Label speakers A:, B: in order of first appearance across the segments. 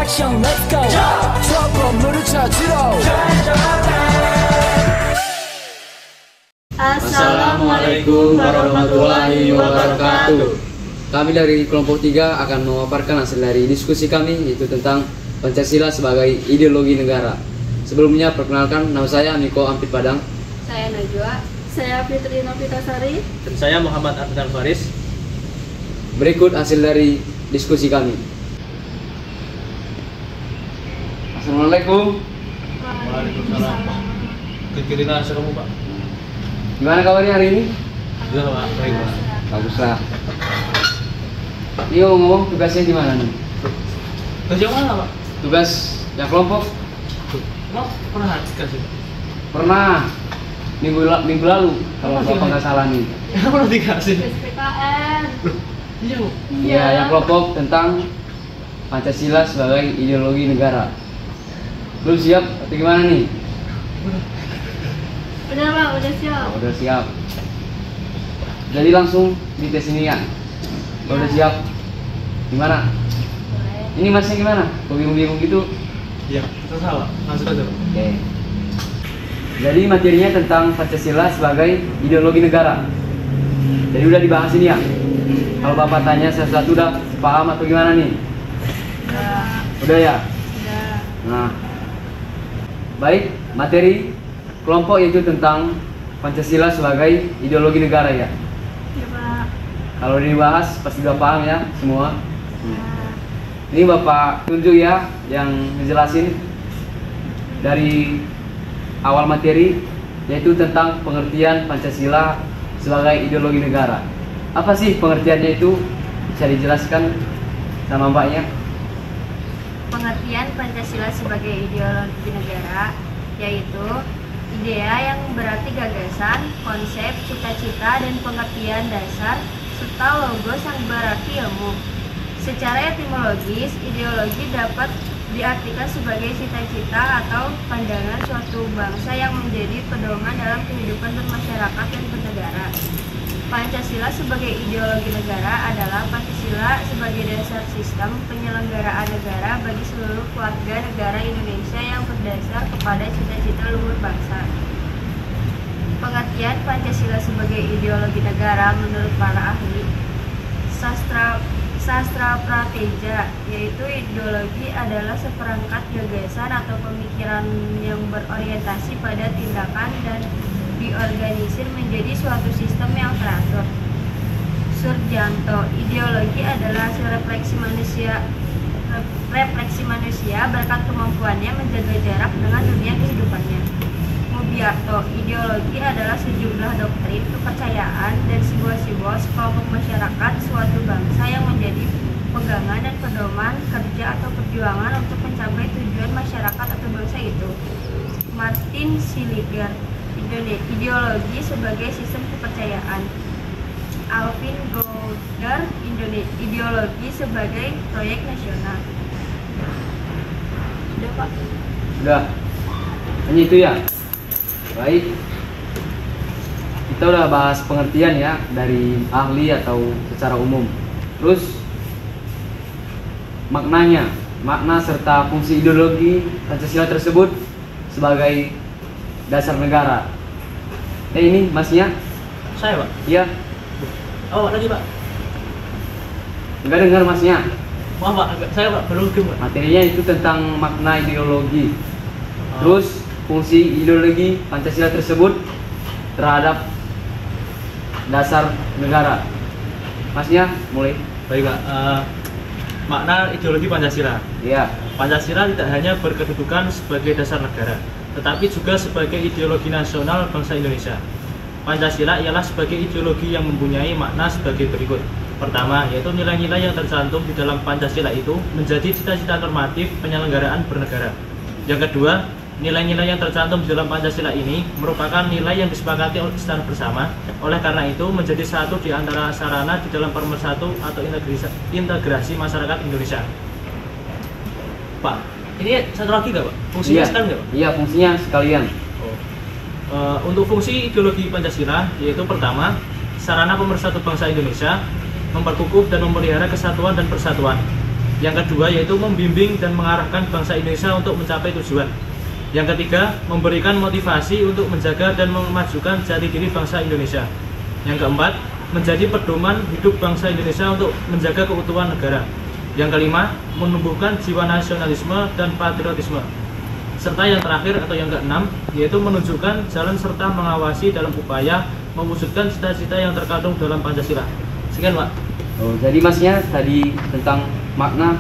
A: action let's go 수업 건물을 찾으러
B: Assalamualaikum warahmatullahi wabarakatuh. Kami dari kelompok 3 akan memaparkan hasil dari diskusi kami, yaitu tentang Pancasila sebagai ideologi negara. Sebelumnya perkenalkan, nama saya Niko Ampit Padang.
C: Saya Najwa. Saya Fitri Novitasari.
D: Dan saya Muhammad Abdul Faris.
B: Berikut hasil dari diskusi kami. Assalamualaikum.
D: Waalaikumsalam. Kekirinan kamu Pak.
B: Gimana kabarnya hari ini?
D: Iya Pak, baik Pak.
B: Baguslah. Ini ngomong tugasnya gimana nih?
D: Tugas yang mana Pak?
B: Tugas yang kelompok?
D: Emang pernah dikasih?
B: Pernah minggu lalu kalau bapak nggak salah nih.
D: Emang pernah dikasih?
C: SPKN.
D: Iya Bu.
B: Iya, yang kelompok tentang Pancasila sebagai ideologi negara. Belum siap atau gimana nih?
C: Udah Pak, udah siap.
B: Oh, udah siap. Jadi langsung di tes ini kan? Kalau udah siap, gimana?
C: Boleh.
B: Ini masnya gimana? Kok bingung-bingung gitu?
D: Iya, terserah Pak. Langsung aja Pak.
B: Oke. Jadi materinya tentang Pancasila sebagai ideologi negara. Jadi udah dibahas ini ya? Kalau bapak tanya sesuatu udah paham atau gimana nih? Udah ya?
C: Udah.
B: Nah, baik, materi kelompok yaitu tentang Pancasila sebagai ideologi negara ya.
C: Iya Pak.
B: Kalau dibahas pasti udah paham ya semua.
C: Nah,
B: Ini bapak tunjuk ya yang ngejelasin dari awal materi, yaitu tentang pengertian Pancasila sebagai ideologi negara. Apa sih pengertiannya itu? Bisa dijelaskan sama mbaknya?
C: pengertian Pancasila sebagai ideologi negara yaitu idea yang berarti gagasan, konsep, cita-cita, dan pengertian dasar serta logos yang berarti ilmu. Secara etimologis, ideologi dapat diartikan sebagai cita-cita atau pandangan suatu bangsa yang menjadi pedoman dalam kehidupan bermasyarakat dan bernegara. Pancasila sebagai ideologi negara adalah Pancasila sebagai dasar sistem penyelenggaraan negara bagi seluruh warga negara Indonesia yang berdasar kepada cita-cita luhur bangsa. Pengertian Pancasila sebagai ideologi negara menurut para ahli sastra prateja, yaitu ideologi adalah seperangkat gagasan atau pemikiran yang berorientasi pada tindakan dan diorganisir menjadi suatu sistem yang teratur. Surjanto, ideologi adalah hasil refleksi manusia berkat kemampuannya menjaga jarak dengan dunia kehidupannya. Mubiarto, ideologi adalah sejumlah doktrin, kepercayaan, dan simbol-simbol sekelompok masyarakat suatu bangsa yang menjadi pegangan dan pedoman kerja atau perjuangan untuk mencapai tujuan masyarakat atau bangsa itu. Martin Siliger, ideologi sebagai sistem kepercayaan. Alvin Goddard, ideologi sebagai proyek nasional. Sudah Pak?
B: Udah. Hanya itu ya? Baik. Kita udah bahas pengertian ya dari ahli atau secara umum. Terus makna serta fungsi ideologi Pancasila tersebut sebagai dasar negara. Ini masnya?
D: Saya Pak.
B: Iya.
D: Oh lagi Pak.
B: Enggak dengar masnya.
D: Maaf Pak, saya Pak belum Pak.
B: Materinya itu tentang makna ideologi. Terus fungsi ideologi Pancasila tersebut terhadap dasar negara. Masnya mulai.
D: Baik Pak. Makna ideologi Pancasila.
B: Iya.
D: Pancasila tidak hanya berkedudukan sebagai dasar negara, tetapi juga sebagai ideologi nasional bangsa Indonesia. Pancasila ialah sebagai ideologi yang mempunyai makna sebagai berikut. Pertama, yaitu nilai-nilai yang tercantum di dalam Pancasila itu menjadi cita-cita normatif penyelenggaraan bernegara. Yang kedua, nilai-nilai yang tercantum di dalam Pancasila ini merupakan nilai yang disepakati secara bersama. Oleh karena itu, menjadi satu di antara sarana di dalam pemersatu atau integrasi masyarakat Indonesia. Pak, ini satu lagi nggak Pak? Fungsinya sekalian nggak Pak?
B: Iya, fungsinya sekalian.
D: Untuk fungsi ideologi Pancasila, yaitu pertama, sarana pemersatu bangsa Indonesia, memperkukuh dan memelihara kesatuan dan persatuan. Yang kedua yaitu membimbing dan mengarahkan bangsa Indonesia untuk mencapai tujuan. Yang ketiga, memberikan motivasi untuk menjaga dan memajukan jati diri bangsa Indonesia. Yang keempat, menjadi pedoman hidup bangsa Indonesia untuk menjaga keutuhan negara. Yang kelima, menumbuhkan jiwa nasionalisme dan patriotisme. Serta yang terakhir atau yang keenam, yaitu menunjukkan jalan serta mengawasi dalam upaya mewujudkan cita-cita yang terkandung dalam Pancasila. Sekian, Pak.
B: Oh, jadi masnya tadi tentang makna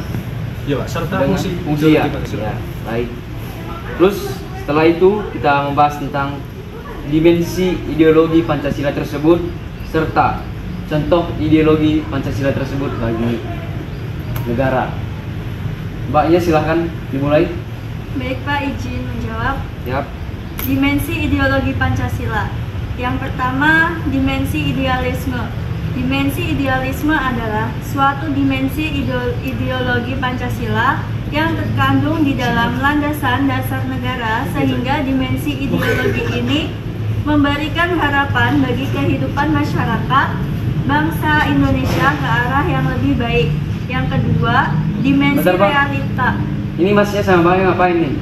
D: Ya, Pak, serta
B: dengan fungsi ya. Ya, baik. Terus setelah itu kita membahas tentang dimensi ideologi Pancasila tersebut serta contoh ideologi Pancasila tersebut bagi negara. Mbaknya silahkan dimulai.
C: Baik Pak, izin menjawab.
B: Siap.
C: Dimensi ideologi Pancasila. Yang pertama, dimensi idealisme. Dimensi idealisme adalah suatu dimensi ideologi Pancasila yang terkandung di dalam landasan dasar negara, sehingga dimensi ideologi ini memberikan harapan bagi kehidupan masyarakat bangsa Indonesia ke arah yang lebih baik. Yang kedua, dimensi
B: Bentar, Pak.
C: realita.
B: Ini masnya sama mbaknya ngapain nih?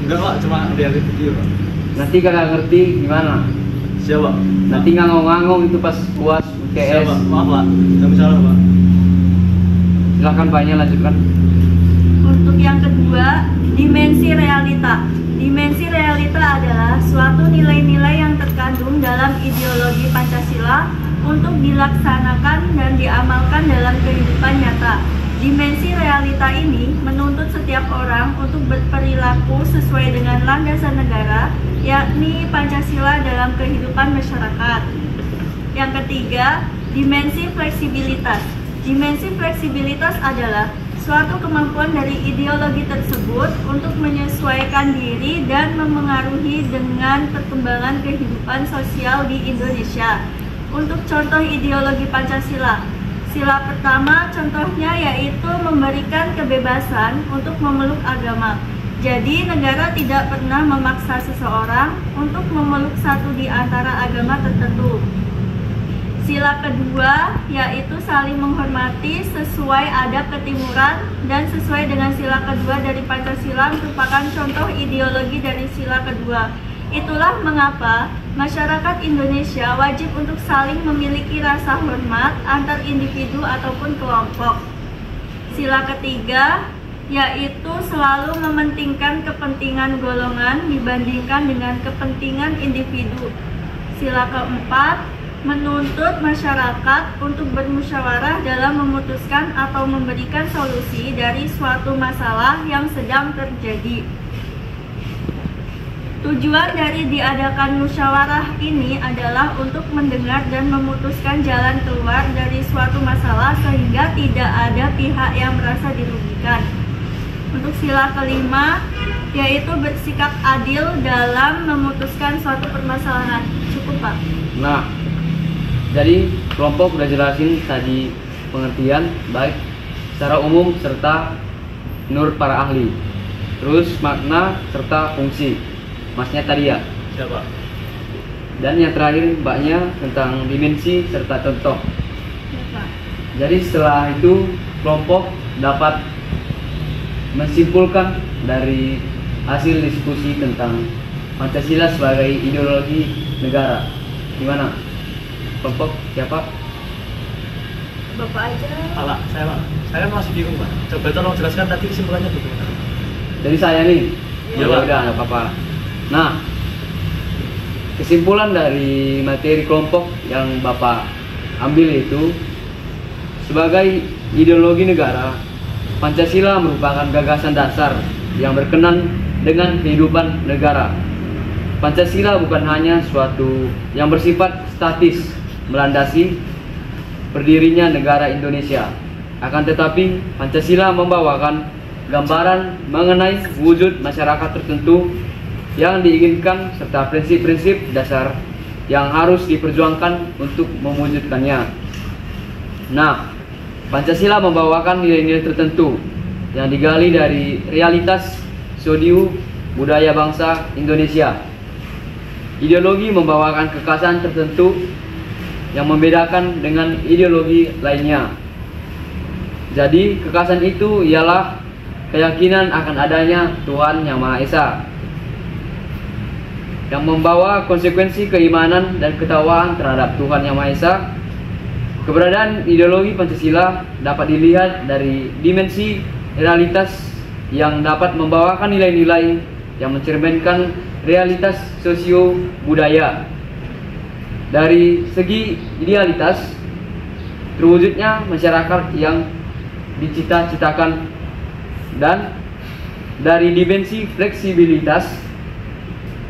D: Enggak, Pak, cuma lihat video, Pak.
B: Nanti kagak ngerti gimana?
D: Siapa?
B: Nanti ngangong-ngangong itu pas UAS UTS.
D: Siapa? Maaf, Pak. Enggak salah, Pak.
B: Silahkan mbaknya lanjutkan.
C: Untuk yang kedua, dimensi realita. Dimensi realita adalah suatu nilai-nilai yang terkandung dalam ideologi Pancasila untuk dilaksanakan dan diamalkan dalam kehidupan nyata. Dimensi realita ini menuntut setiap orang untuk berperilaku sesuai dengan landasan negara, yakni Pancasila dalam kehidupan masyarakat. Yang ketiga, dimensi fleksibilitas. Dimensi fleksibilitas adalah suatu kemampuan dari ideologi tersebut untuk menyesuaikan diri dan memengaruhi dengan perkembangan kehidupan sosial di Indonesia. Untuk contoh ideologi Pancasila, sila pertama contohnya yaitu memberikan kebebasan untuk memeluk agama. Jadi negara tidak pernah memaksa seseorang untuk memeluk satu di antara agama tertentu. Sila kedua yaitu saling menghormati sesuai adab ketimuran, dan sesuai dengan sila kedua dari Pancasila merupakan contoh ideologi dari sila kedua. Itulah mengapa masyarakat Indonesia wajib untuk saling memiliki rasa hormat antar individu ataupun kelompok. Sila ketiga yaitu selalu mementingkan kepentingan golongan dibandingkan dengan kepentingan individu. Sila keempat menuntut masyarakat untuk bermusyawarah dalam memutuskan atau memberikan solusi dari suatu masalah yang sedang terjadi. Tujuan dari diadakan musyawarah ini adalah untuk mendengar dan memutuskan jalan keluar dari suatu masalah sehingga tidak ada pihak yang merasa dirugikan. Untuk sila kelima yaitu bersikap adil dalam memutuskan suatu permasalahan. Cukup, Pak.
B: Nah, jadi kelompok udah jelasin tadi pengertian baik secara umum serta menurut para ahli. Terus makna serta fungsi. Masnya tadi ya.
D: Siapa?
B: Dan yang terakhir mbaknya tentang dimensi serta contoh.
C: Ya, Pak.
B: Jadi setelah itu kelompok dapat menyimpulkan dari hasil diskusi tentang Pancasila sebagai ideologi negara. Gimana? Kelompok siapa?
C: Bapak aja.
D: Pak, saya, Pak. Saya masih bingung, Pak. Coba tolong jelaskan tadi kesimpulannya bagaimana.
B: Dari saya nih.
D: Iya,
B: Ya
D: Pak.
B: udah nggak apa-apa. Nah, kesimpulan dari materi kelompok yang Bapak ambil itu sebagai ideologi negara, Pancasila merupakan gagasan dasar yang berkenan dengan kehidupan negara. Pancasila bukan hanya suatu yang bersifat statis melandasi berdirinya negara Indonesia, akan tetapi Pancasila membawakan gambaran mengenai wujud masyarakat tertentu yang diinginkan serta prinsip-prinsip dasar yang harus diperjuangkan untuk mewujudkannya. Nah, Pancasila membawakan nilai-nilai tertentu yang digali dari realitas sosial budaya bangsa Indonesia. Ideologi membawakan kekhasan tertentu yang membedakan dengan ideologi lainnya. Jadi kekasih itu ialah keyakinan akan adanya Tuhan Yang Maha Esa, yang membawa konsekuensi keimanan dan ketakwaan terhadap Tuhan Yang Maha Esa. Keberadaan ideologi Pancasila dapat dilihat dari dimensi realitas yang dapat membawakan nilai-nilai yang mencerminkan realitas sosio budaya. Dari segi idealitas, terwujudnya masyarakat yang dicita-citakan, dan dari dimensi fleksibilitas,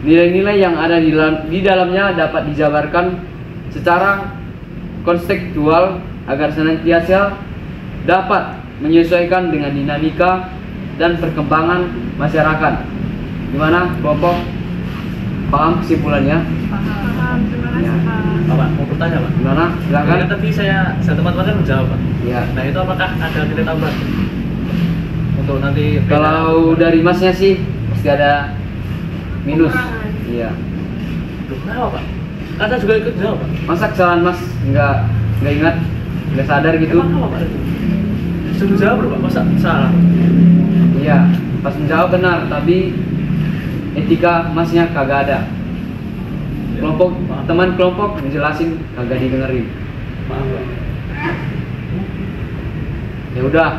B: nilai-nilai yang ada di dalamnya dapat dijabarkan secara konstekstual agar senantiasa dapat menyesuaikan dengan dinamika dan perkembangan masyarakat. Gimana kelompok? Paham kesimpulannya?
C: Paham, terima kasih Pak.
D: Pak, mau bertanya Pak?
B: Gimana? Silakan.
D: Ya, tapi saya teman-teman kan menjawab Pak.
B: Ya.
D: Nah itu apakah ada nilai tambah untuk nanti?
B: Kalau dari masnya sih pasti ada minus.
C: Kekurangan.
B: Iya.
D: Loh, kenapa Pak? Kata juga ikut jawab Pak.
B: Masa kesalahan mas nggak ingat, nggak sadar gitu?
D: Emang apa Pak? Sudah jawab loh Pak, masa salah?
B: Iya, pas menjawab benar, tapi etika masnya kagak ada. Kelompok
D: Maaf.
B: teman kelompok ngejelasin kagak didengerin.
D: Maaf Pak.
B: Ya udah,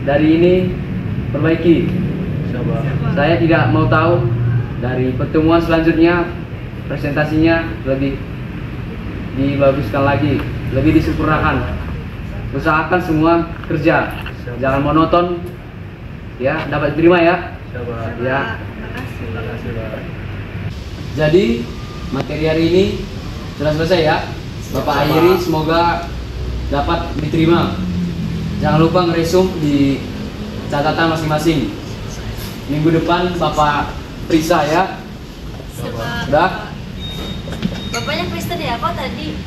B: dari ini perbaiki.
D: Siapa?
B: Saya tidak mau tahu dari pertemuan selanjutnya presentasinya lebih dibaguskan lagi, lebih disempurnakan. Usahakan semua kerja, jangan monoton. Ya, dapat diterima ya.
D: Siapa?
B: Ya.
D: Terima kasih Pak.
B: Jadi materi hari ini sudah selesai ya. Bapak akhiri, semoga dapat diterima. Jangan lupa ngeresum di catatan masing-masing. Minggu depan Bapak periksa ya.
C: Sebab
B: Udah?
C: Bapaknya Kristen ya, kok tadi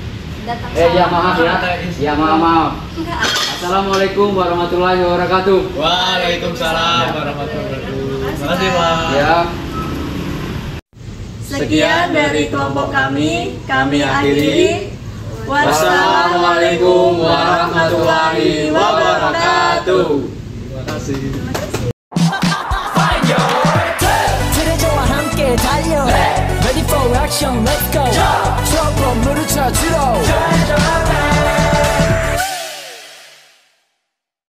C: datang
B: Ya maaf ya. Ya maaf.
C: Enggak.
B: Assalamualaikum warahmatullahi wabarakatuh.
D: Waalaikumsalam warahmatullahi wabarakatuh. Terima kasih Pak.
B: Ya.
E: Sekian dari kelompok kami akhiri.
A: Wassalamualaikum warahmatullahi wabarakatuh.
D: Terima kasih.
A: 트레저와 함께 달려 Ready for action, let's go 트럭 건물을 찾으러